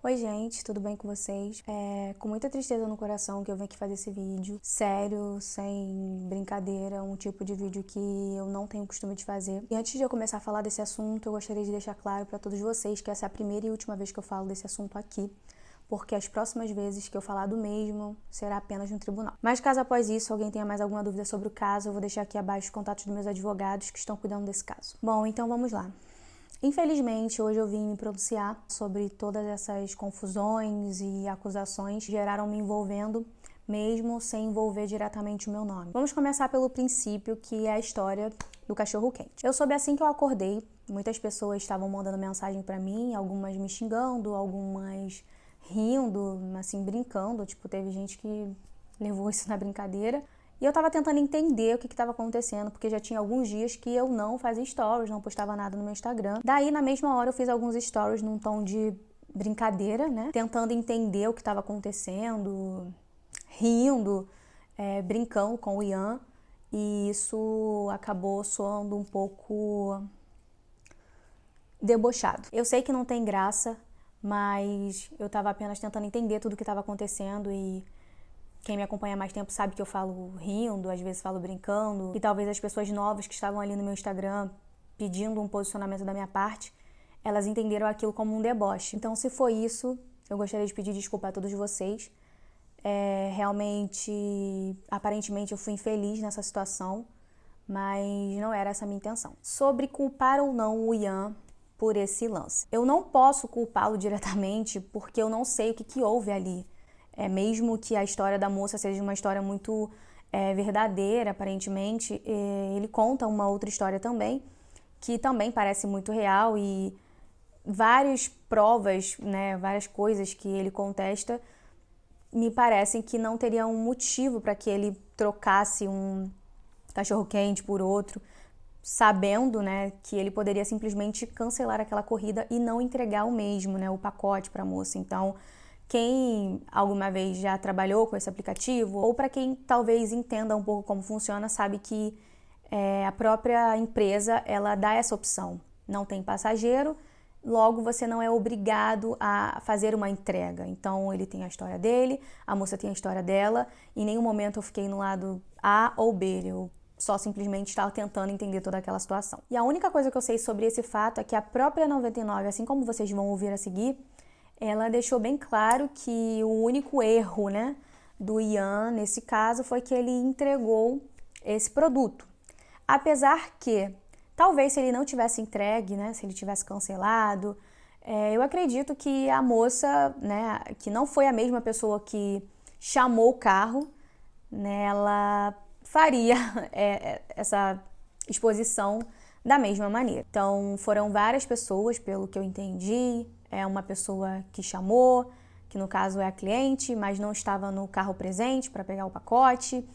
Oi gente, tudo bem com vocês? Com muita tristeza no coração que eu venho aqui fazer esse vídeo. Sério, sem brincadeira, um tipo de vídeo que eu não tenho costume de fazer. E antes de eu começar a falar desse assunto, eu gostaria de deixar claro para todos vocês que essa é a primeira e última vez que eu falo desse assunto aqui, porque as próximas vezes que eu falar do mesmo será apenas no tribunal. Mas caso após isso alguém tenha mais alguma dúvida sobre o caso, eu vou deixar aqui abaixo os contatos dos meus advogados que estão cuidando desse caso. Bom, então vamos lá. Infelizmente, hoje eu vim me pronunciar sobre todas essas confusões e acusações que geraram me envolvendo, mesmo sem envolver diretamente o meu nome. Vamos começar pelo princípio, que é a história do cachorro-quente. Eu soube assim que eu acordei, muitas pessoas estavam mandando mensagem pra mim, algumas me xingando, algumas rindo, assim, brincando, tipo, teve gente que levou isso na brincadeira. E eu tava tentando entender o que tava acontecendo, porque já tinha alguns dias que eu não fazia stories, não postava nada no meu Instagram. Daí, na mesma hora, eu fiz alguns stories num tom de brincadeira, né? Tentando entender o que tava acontecendo, rindo, brincando com o Ian. E isso acabou soando um pouco debochado. Eu sei que não tem graça, mas eu tava apenas tentando entender tudo o que tava acontecendo e quem me acompanha há mais tempo sabe que eu falo rindo, às vezes falo brincando. E talvez as pessoas novas que estavam ali no meu Instagram pedindo um posicionamento da minha parte, elas entenderam aquilo como um deboche. Então, se foi isso, eu gostaria de pedir desculpa a todos vocês. Realmente, aparentemente, eu fui infeliz nessa situação, mas não era essa a minha intenção. Sobre culpar ou não o Ian por esse lance. Eu não posso culpá-lo diretamente porque eu não sei o que houve ali. Mesmo que a história da moça seja uma história muito verdadeira, aparentemente, ele conta uma outra história também, que também parece muito real e várias provas, né, várias coisas que ele contesta, me parecem que não teria um motivo para que ele trocasse um cachorro-quente por outro, sabendo, né, que ele poderia simplesmente cancelar aquela corrida e não entregar o mesmo, né, o pacote para a moça. Então, quem alguma vez já trabalhou com esse aplicativo, ou para quem talvez entenda um pouco como funciona, sabe que a própria empresa, ela dá essa opção. Não tem passageiro, logo você não é obrigado a fazer uma entrega. Então ele tem a história dele, a moça tem a história dela, em nenhum momento eu fiquei no lado A ou B, eu só simplesmente estava tentando entender toda aquela situação. E a única coisa que eu sei sobre esse fato é que a própria 99, assim como vocês vão ouvir a seguir, ela deixou bem claro que o único erro, né, do Ian, nesse caso, foi que ele entregou esse produto. Apesar que, talvez se ele não tivesse entregue, né, se ele tivesse cancelado, eu acredito que a moça, né, que não foi a mesma pessoa que chamou o carro, né, ela faria essa exposição da mesma maneira. Então, foram várias pessoas, pelo que eu entendi. Uma pessoa que chamou, que no caso é a cliente, mas não estava no carro presente para pegar o pacote,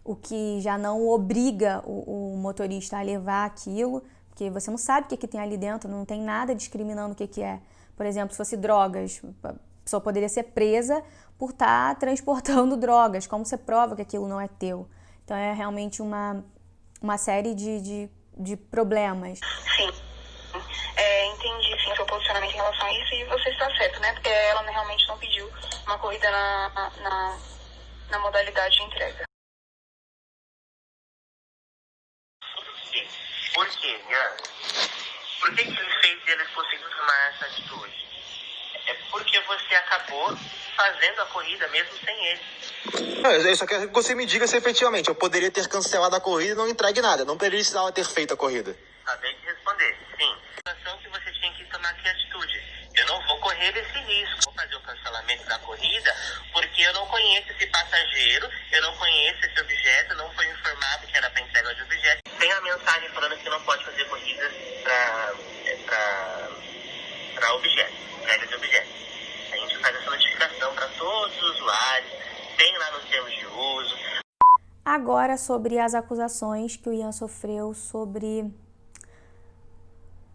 o que já não obriga o motorista a levar aquilo, porque você não sabe o que tem ali dentro, não tem nada discriminando o que é. Por exemplo, se fosse drogas, a pessoa poderia ser presa por estar transportando drogas. Como você prova que aquilo não é teu? Então é realmente uma série de problemas. Sim. Entendi sim o seu posicionamento em relação a isso e você está certo, né? Porque ela realmente não pediu uma corrida na modalidade de entrega. Sim. Por quê, Ian? Por que ele fez e eles conseguiram tomar essa atitude? É porque você acabou fazendo a corrida mesmo sem ele. Eu só quero que você me diga se efetivamente eu poderia ter cancelado a corrida e não entregue nada. Não precisava ter feito a corrida. Acabei de responder, sim. A situação que você tinha que tomar que atitude. Eu não vou correr esse risco. Vou fazer o cancelamento da corrida porque eu não conheço esse passageiro, eu não conheço esse objeto, não foi informado que era para entrega de objeto. Tem a mensagem falando que não pode fazer corridas para objetos, entrega de objetos. A gente faz essa notificação para todos os usuários, tem lá nos termos de uso. Agora sobre as acusações que o Ian sofreu sobre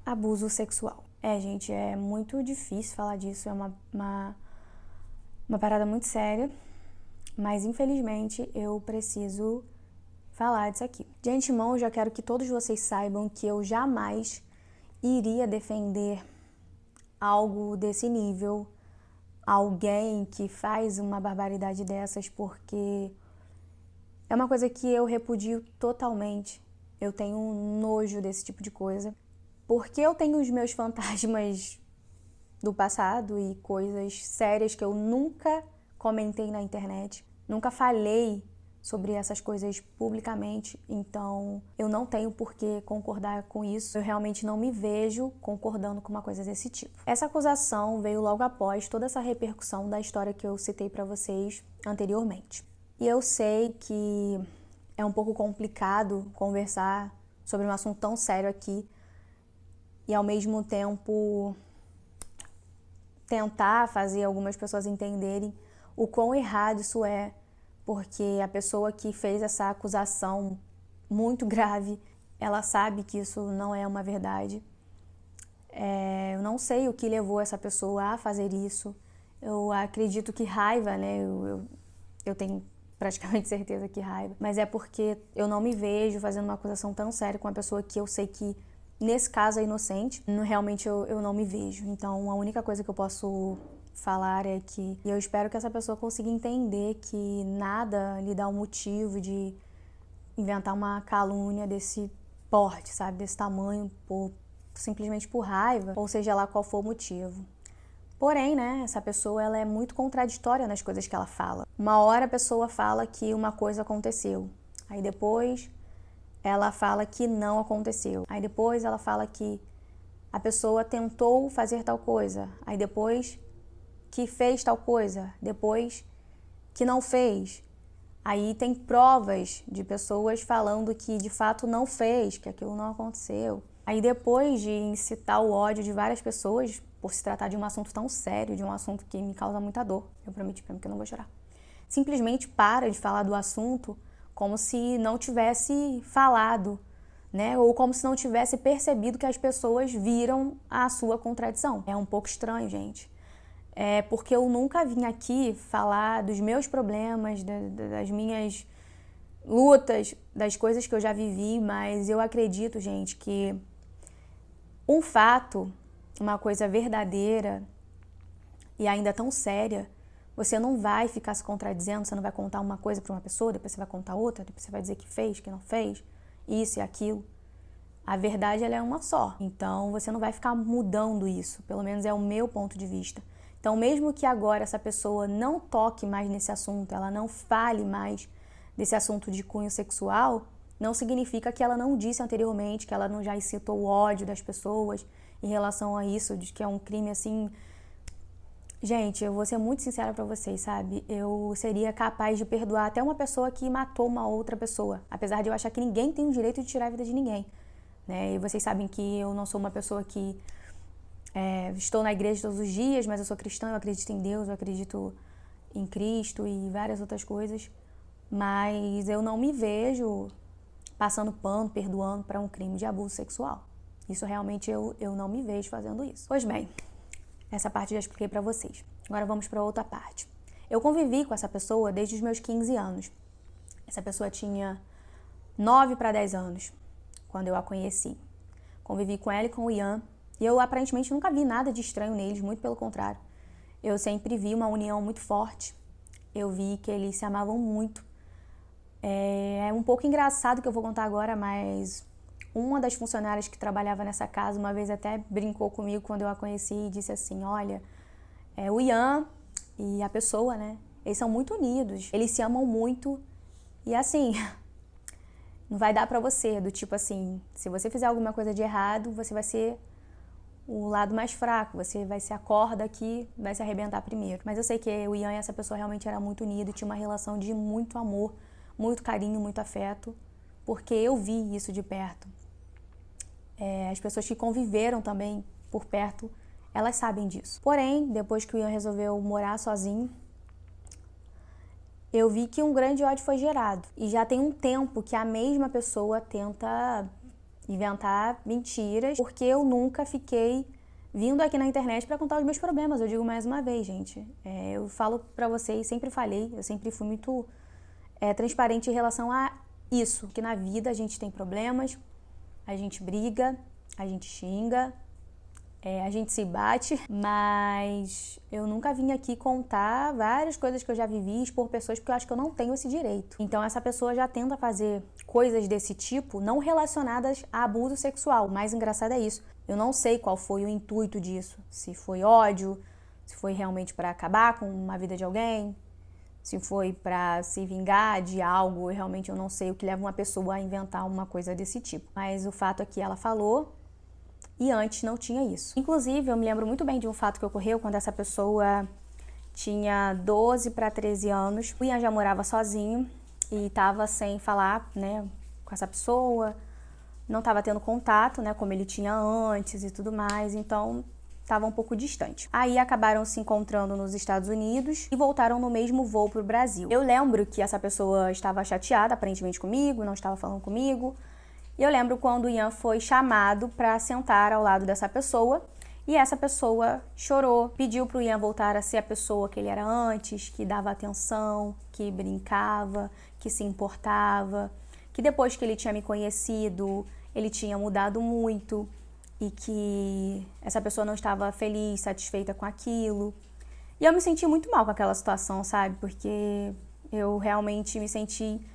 abuso sexual. Gente, é muito difícil falar disso, é uma parada muito séria, mas infelizmente eu preciso falar disso aqui. De antemão, eu já quero que todos vocês saibam que eu jamais iria defender algo desse nível alguém que faz uma barbaridade dessas, porque é uma coisa que eu repudio totalmente. Eu tenho um nojo desse tipo de coisa. Porque eu tenho os meus fantasmas do passado e coisas sérias que eu nunca comentei na internet. Nunca falei sobre essas coisas publicamente, então eu não tenho por que concordar com isso. Eu realmente não me vejo concordando com uma coisa desse tipo. Essa acusação veio logo após toda essa repercussão da história que eu citei para vocês anteriormente. E eu sei que é um pouco complicado conversar sobre um assunto tão sério aqui e ao mesmo tempo tentar fazer algumas pessoas entenderem o quão errado isso é, porque a pessoa que fez essa acusação muito grave, ela sabe que isso não é uma verdade. Eu não sei o que levou essa pessoa a fazer isso. Eu acredito que raiva, né? Eu tenho praticamente certeza que raiva. Mas é porque eu não me vejo fazendo uma acusação tão séria com uma pessoa que eu sei que, nesse caso, é inocente. Realmente eu não me vejo. Então, a única coisa que eu posso falar é que eu espero que essa pessoa consiga entender que nada lhe dá um motivo de inventar uma calúnia desse porte, sabe? Desse tamanho, simplesmente por raiva, ou seja lá qual for o motivo. Porém, né, essa pessoa ela é muito contraditória nas coisas que ela fala. Uma hora a pessoa fala que uma coisa aconteceu, aí depois ela fala que não aconteceu, aí depois ela fala que a pessoa tentou fazer tal coisa, aí depois que fez tal coisa, depois que não fez. Aí tem provas de pessoas falando que de fato não fez, que aquilo não aconteceu. Aí depois de incitar o ódio de várias pessoas, por se tratar de um assunto tão sério, de um assunto que me causa muita dor, eu prometi pra mim que eu não vou chorar, simplesmente para de falar do assunto como se não tivesse falado, né? Ou como se não tivesse percebido que as pessoas viram a sua contradição. É um pouco estranho, gente. Porque eu nunca vim aqui falar dos meus problemas, das minhas lutas, das coisas que eu já vivi, mas eu acredito, gente, que um fato, uma coisa verdadeira e ainda tão séria, você não vai ficar se contradizendo, você não vai contar uma coisa para uma pessoa, depois você vai contar outra, depois você vai dizer que fez, que não fez, isso e aquilo. A verdade, ela é uma só, então você não vai ficar mudando isso, pelo menos é o meu ponto de vista. Então, mesmo que agora essa pessoa não toque mais nesse assunto, ela não fale mais desse assunto de cunho sexual, não significa que ela não disse anteriormente, que ela não já incitou o ódio das pessoas em relação a isso, de que é um crime assim. Gente, eu vou ser muito sincera pra vocês, sabe? Eu seria capaz de perdoar até uma pessoa que matou uma outra pessoa, apesar de eu achar que ninguém tem o direito de tirar a vida de ninguém, né? E vocês sabem que eu não sou uma pessoa que estou na igreja todos os dias, mas eu sou cristã, eu acredito em Deus, eu acredito em Cristo e várias outras coisas, mas eu não me vejo passando pano, perdoando para um crime de abuso sexual. Isso realmente eu não me vejo fazendo isso. Pois bem, essa parte eu já expliquei para vocês. Agora vamos para outra parte. Eu convivi com essa pessoa desde os meus 15 anos. Essa pessoa tinha 9 para 10 anos quando eu a conheci. Convivi com ela e com o Ian. E eu aparentemente nunca vi nada de estranho neles, muito pelo contrário. Eu sempre vi uma união muito forte. Eu vi que eles se amavam muito. É um pouco engraçado que eu vou contar agora, mas uma das funcionárias que trabalhava nessa casa uma vez até brincou comigo quando eu a conheci e disse assim, olha, o Ian e a pessoa, né, eles são muito unidos, eles se amam muito e assim, não vai dar pra você, do tipo assim, se você fizer alguma coisa de errado, você vai ser o lado mais fraco, você vai ser a corda que vai se arrebentar primeiro. Mas eu sei que o Ian e essa pessoa realmente eram muito unidos, tinha uma relação de muito amor, muito carinho, muito afeto, porque eu vi isso de perto. As pessoas que conviveram também por perto, elas sabem disso. Porém, depois que o Ian resolveu morar sozinho, eu vi que um grande ódio foi gerado. E já tem um tempo que a mesma pessoa tenta inventar mentiras, porque eu nunca fiquei vindo aqui na internet para contar os meus problemas. Eu digo mais uma vez, gente. Eu falo pra vocês, sempre falei, eu sempre fui muito transparente em relação a isso, que na vida a gente tem problemas, a gente briga, a gente xinga, a gente se bate, mas eu nunca vim aqui contar várias coisas que eu já vivi, expor pessoas, porque eu acho que eu não tenho esse direito. Então essa pessoa já tenta fazer coisas desse tipo, não relacionadas a abuso sexual. O mais engraçado é isso. Eu não sei qual foi o intuito disso. Se foi ódio, se foi realmente para acabar com uma vida de alguém, se foi para se vingar de algo. Realmente eu não sei o que leva uma pessoa a inventar uma coisa desse tipo. Mas o fato é que ela falou, e antes não tinha isso. Inclusive, eu me lembro muito bem de um fato que ocorreu quando essa pessoa tinha 12 para 13 anos. O Ian já morava sozinho e estava sem falar, né, com essa pessoa. Não estava tendo contato, né, como ele tinha antes e tudo mais. Então, estava um pouco distante. Aí acabaram se encontrando nos Estados Unidos e voltaram no mesmo voo para o Brasil. Eu lembro que essa pessoa estava chateada, aparentemente comigo, não estava falando comigo. E eu lembro quando o Ian foi chamado para sentar ao lado dessa pessoa e essa pessoa chorou, pediu para o Ian voltar a ser a pessoa que ele era antes, que dava atenção, que brincava, que se importava, que depois que ele tinha me conhecido, ele tinha mudado muito e que essa pessoa não estava feliz, satisfeita com aquilo. E eu me senti muito mal com aquela situação, sabe? Porque eu realmente me senti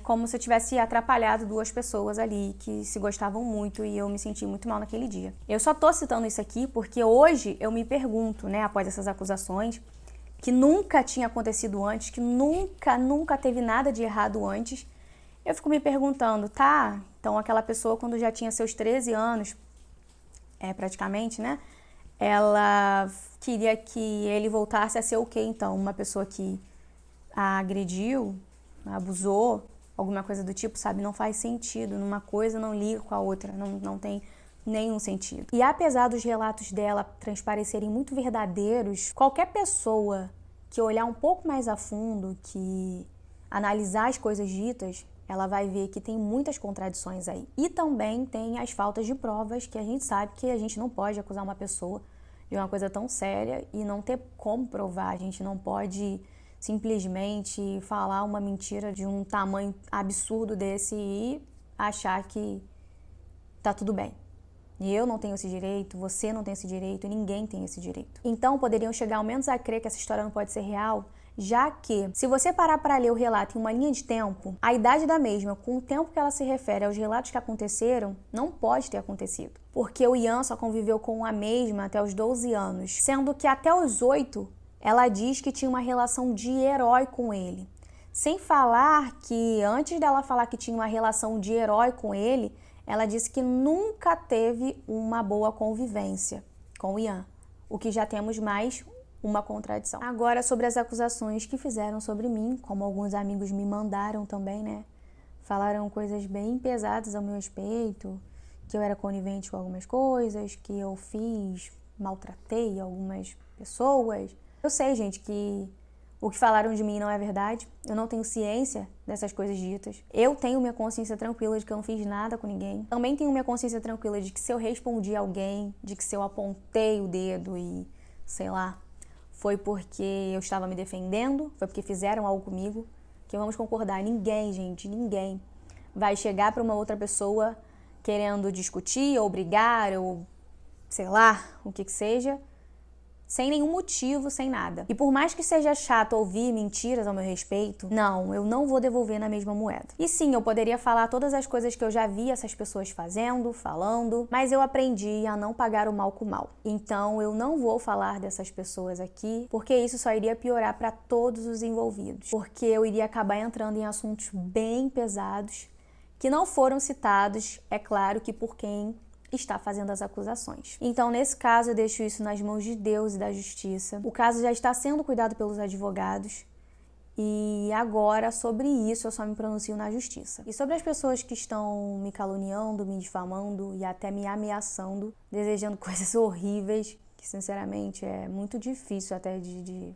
como se eu tivesse atrapalhado duas pessoas ali que se gostavam muito e eu me senti muito mal naquele dia. Eu só tô citando isso aqui porque hoje eu me pergunto, né, após essas acusações, que nunca tinha acontecido antes, que nunca teve nada de errado antes, eu fico me perguntando, tá, então aquela pessoa quando já tinha seus 13 anos, praticamente, né, ela queria que ele voltasse a ser o quê, então? Uma pessoa que a agrediu, abusou, alguma coisa do tipo, sabe? Não faz sentido. Uma coisa não liga com a outra, não tem nenhum sentido. E apesar dos relatos dela transparecerem muito verdadeiros, qualquer pessoa que olhar um pouco mais a fundo, que analisar as coisas ditas, ela vai ver que tem muitas contradições aí. E também tem as faltas de provas, que a gente sabe que a gente não pode acusar uma pessoa de uma coisa tão séria e não ter como provar. A gente não pode simplesmente falar uma mentira de um tamanho absurdo desse e achar que tá tudo bem. E eu não tenho esse direito, você não tem esse direito, ninguém tem esse direito. Então poderiam chegar ao menos a crer que essa história não pode ser real, já que, se você parar para ler o relato em uma linha de tempo, a idade da mesma, com o tempo que ela se refere aos relatos que aconteceram, não pode ter acontecido. Porque o Ian só conviveu com a mesma até os 12 anos, sendo que até os 8, ela diz que tinha uma relação de herói com ele. Sem falar que, antes dela falar que tinha uma relação de herói com ele, ela disse que nunca teve uma boa convivência com o Ian, o que já temos mais uma contradição. Agora, sobre as acusações que fizeram sobre mim, como alguns amigos me mandaram também, né? Falaram coisas bem pesadas ao meu respeito, que eu era conivente com algumas coisas, que eu maltratei algumas pessoas. Eu sei, gente, que o que falaram de mim não é verdade. Eu não tenho ciência dessas coisas ditas. Eu tenho minha consciência tranquila de que eu não fiz nada com ninguém. Também tenho minha consciência tranquila de que se eu respondi a alguém, de que se eu apontei o dedo e, sei lá, foi porque eu estava me defendendo, foi porque fizeram algo comigo, que vamos concordar, ninguém vai chegar para uma outra pessoa querendo discutir ou brigar ou, sei lá, o que seja, sem nenhum motivo, sem nada. E por mais que seja chato ouvir mentiras ao meu respeito, não, eu não vou devolver na mesma moeda. E sim, eu poderia falar todas as coisas que eu já vi essas pessoas fazendo, falando, mas eu aprendi a não pagar o mal com o mal. Então eu não vou falar dessas pessoas aqui, porque isso só iria piorar para todos os envolvidos. Porque eu iria acabar entrando em assuntos bem pesados, que não foram citados, é claro que por quem está fazendo as acusações. Então, nesse caso, eu deixo isso nas mãos de Deus e da justiça. O caso já está sendo cuidado pelos advogados e agora, sobre isso, eu só me pronuncio na justiça. E sobre as pessoas que estão me caluniando, me difamando e até me ameaçando, desejando coisas horríveis, que sinceramente é muito difícil até de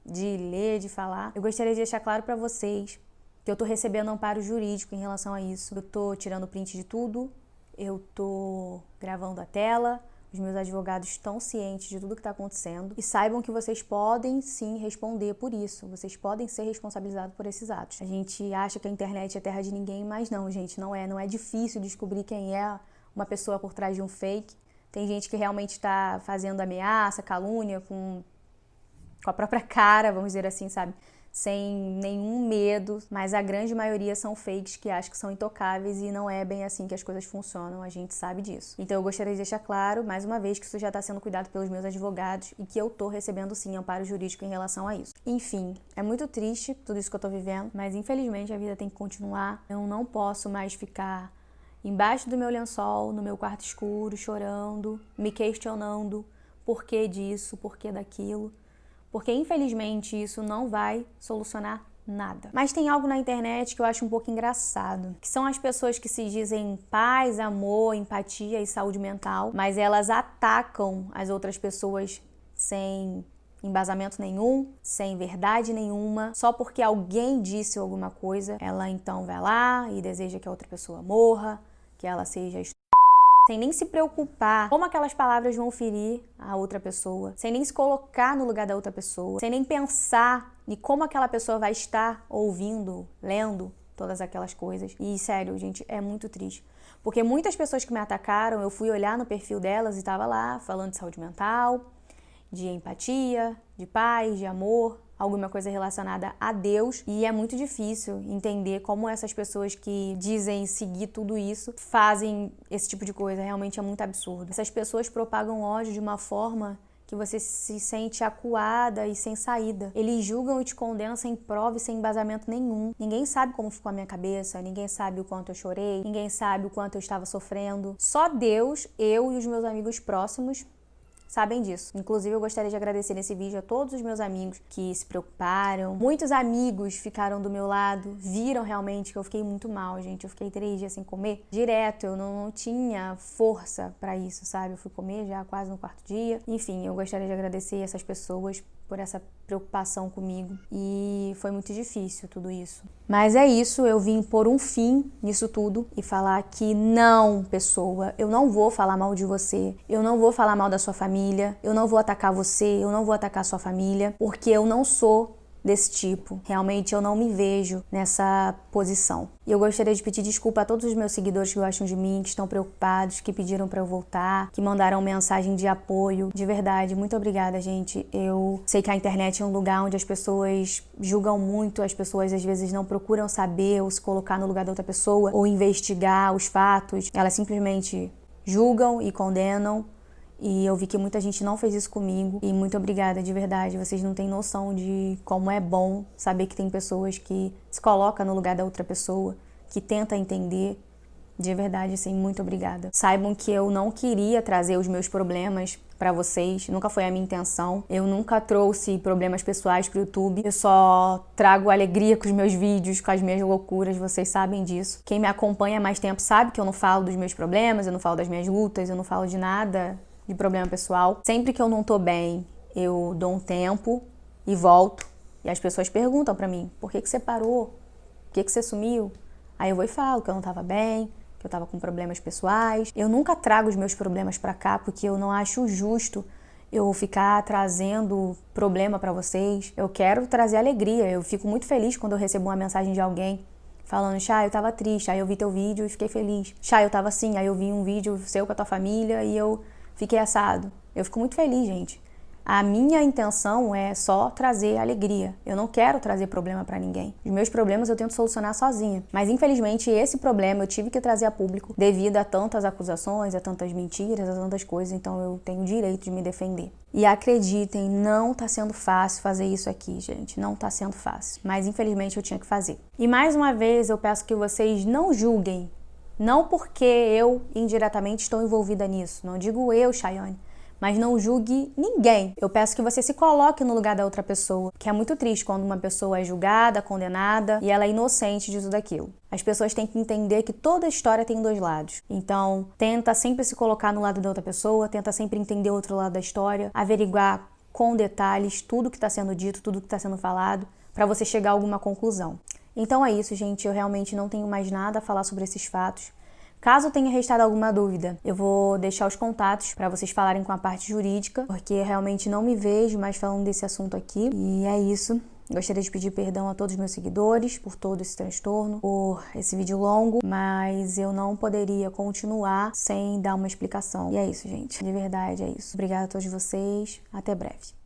ler, de falar, eu gostaria de deixar claro para vocês que eu tô recebendo amparo jurídico em relação a isso. Eu tô tirando print de tudo, eu tô gravando a tela, os meus advogados estão cientes de tudo que está acontecendo e saibam que vocês podem sim responder por isso, vocês podem ser responsabilizados por esses atos. A gente acha que a internet é terra de ninguém, mas não, gente, não é difícil descobrir quem é uma pessoa por trás de um fake, tem gente que realmente está fazendo ameaça, calúnia com a própria cara, vamos dizer assim, sabe? Sem nenhum medo, mas a grande maioria são fakes que acham que são intocáveis e não é bem assim que as coisas funcionam, a gente sabe disso. Então eu gostaria de deixar claro, mais uma vez, que isso já está sendo cuidado pelos meus advogados e que eu tô recebendo sim amparo jurídico em relação a isso. Enfim, é muito triste tudo isso que eu tô vivendo, mas infelizmente a vida tem que continuar. Eu não posso mais ficar embaixo do meu lençol, no meu quarto escuro, chorando, me questionando por que disso, por que daquilo. Porque, infelizmente, isso não vai solucionar nada. Mas tem algo na internet que eu acho um pouco engraçado, que são as pessoas que se dizem paz, amor, empatia e saúde mental, mas elas atacam as outras pessoas sem embasamento nenhum, sem verdade nenhuma, só porque alguém disse alguma coisa, ela então vai lá e deseja que a outra pessoa morra, que ela seja sem nem se preocupar como aquelas palavras vão ferir a outra pessoa, sem nem se colocar no lugar da outra pessoa, sem nem pensar em como aquela pessoa vai estar ouvindo, lendo todas aquelas coisas. E sério, gente, é muito triste. Porque muitas pessoas que me atacaram, eu fui olhar no perfil delas e tava lá falando de saúde mental, de empatia, de paz, de amor, alguma coisa relacionada a Deus, e é muito difícil entender como essas pessoas que dizem seguir tudo isso fazem esse tipo de coisa. Realmente é muito absurdo. Essas pessoas propagam ódio de uma forma que você se sente acuada e sem saída. Eles julgam e te condenam sem prova e sem embasamento nenhum. Ninguém sabe como ficou a minha cabeça, ninguém sabe o quanto eu chorei, ninguém sabe o quanto eu estava sofrendo. Só Deus, eu e os meus amigos próximos sabem disso. Inclusive, eu gostaria de agradecer nesse vídeo a todos os meus amigos que se preocuparam. Muitos amigos ficaram do meu lado, viram realmente que eu fiquei muito mal, gente. Eu fiquei 3 dias sem comer direto, eu não tinha força pra isso, sabe? Eu fui comer já quase no 4º dia. Enfim, eu gostaria de agradecer essas pessoas por essa preocupação comigo, e foi muito difícil tudo isso. Mas é isso, eu vim pôr um fim nisso tudo e falar que não, pessoa, eu não vou falar mal de você, eu não vou falar mal da sua família, eu não vou atacar você, eu não vou atacar sua família, porque eu não sou desse tipo. Realmente eu não me vejo nessa posição. E eu gostaria de pedir desculpa a todos os meus seguidores que gostam de mim, que estão preocupados, que pediram pra eu voltar, que mandaram mensagem de apoio. De verdade, muito obrigada, gente. Eu sei que a internet é um lugar onde as pessoas julgam muito, as pessoas às vezes não procuram saber ou se colocar no lugar da outra pessoa ou investigar os fatos. Elas simplesmente julgam e condenam. E eu vi que muita gente não fez isso comigo. E muito obrigada, de verdade. Vocês não têm noção de como é bom saber que tem pessoas que se colocam no lugar da outra pessoa, que tenta entender. De verdade, assim, muito obrigada. Saibam que eu não queria trazer os meus problemas pra vocês. Nunca foi a minha intenção. Eu nunca trouxe problemas pessoais pro YouTube. Eu só trago alegria com os meus vídeos, com as minhas loucuras. Vocês sabem disso. Quem me acompanha há mais tempo sabe que eu não falo dos meus problemas, eu não falo das minhas lutas, eu não falo de nada de problema pessoal. Sempre que eu não tô bem, eu dou um tempo e volto. E as pessoas perguntam pra mim, por que você parou? Por que você sumiu? Aí eu vou e falo que eu não tava bem, que eu tava com problemas pessoais. Eu nunca trago os meus problemas pra cá, porque eu não acho justo eu ficar trazendo problema pra vocês. Eu quero trazer alegria. Eu fico muito feliz quando eu recebo uma mensagem de alguém falando, Chay, eu tava triste, aí eu vi teu vídeo e fiquei feliz. Chay, eu tava assim, aí eu vi um vídeo seu com a tua família e eu fiquei assado. Eu fico muito feliz, gente. A minha intenção é só trazer alegria. Eu não quero trazer problema pra ninguém. Os meus problemas eu tento solucionar sozinha. Mas, infelizmente, esse problema eu tive que trazer a público devido a tantas acusações, a tantas mentiras, a tantas coisas. Então, eu tenho o direito de me defender. E acreditem, não tá sendo fácil fazer isso aqui, gente. Não tá sendo fácil. Mas, infelizmente, eu tinha que fazer. E, mais uma vez, eu peço que vocês não julguem. Não porque eu, indiretamente, estou envolvida nisso. Não digo eu, Chayane. Mas não julgue ninguém. Eu peço que você se coloque no lugar da outra pessoa. Que é muito triste quando uma pessoa é julgada, condenada e ela é inocente de tudo aquilo. As pessoas têm que entender que toda história tem 2 lados. Então, tenta sempre se colocar no lado da outra pessoa, tenta sempre entender o outro lado da história, averiguar com detalhes tudo que está sendo dito, tudo que está sendo falado, para você chegar a alguma conclusão. Então é isso, gente. Eu realmente não tenho mais nada a falar sobre esses fatos. Caso tenha restado alguma dúvida, eu vou deixar os contatos para vocês falarem com a parte jurídica, porque eu realmente não me vejo mais falando desse assunto aqui. E é isso. Gostaria de pedir perdão a todos os meus seguidores por todo esse transtorno, por esse vídeo longo, mas eu não poderia continuar sem dar uma explicação. E é isso, gente. De verdade, é isso. Obrigada a todos vocês. Até breve.